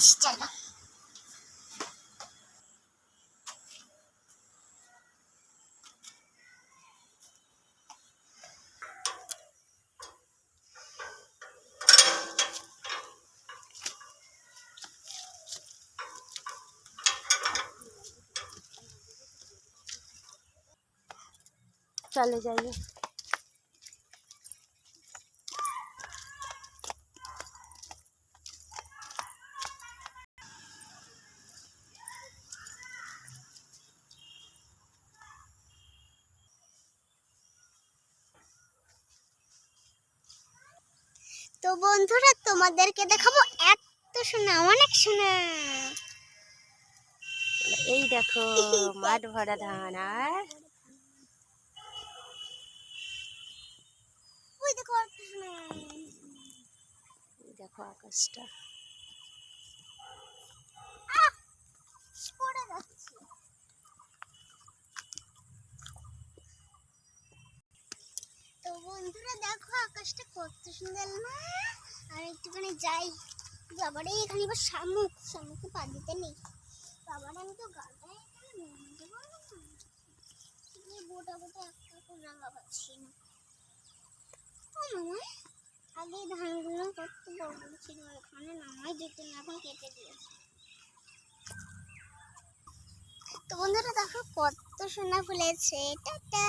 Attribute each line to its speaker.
Speaker 1: চলো चले जाइए। তো বন্ধুরা তোমাদেরকে দেখাবো এত সোনা, অনেক সোনা।
Speaker 2: এই দেখো মাঠ ভরা ধান। আর
Speaker 1: ওই দেখো একটা সোনা,
Speaker 2: দেখো আকাশটা।
Speaker 1: পড়ে যাচ্ছে। তো বন্ধুরা দেখো আকাশটা কত সুন্দর না। আর একটুখানি যাই, বাবারে এখানে এবার শামুককে পা দিতে নেই। বাবারে আমি তো গাড়ায় এখানে নামতে পারবো না, গোটা গোটা একটা করে রাঙা পাচ্ছি না। ও মামা, আগে ধানগুলো কত বড় বড় ছিল, এখানে নামাই যেত না, এখন কেটে দিয়েছে। তো বন্ধুরা দেখো কত সোনা ফুলেছে। টাটা।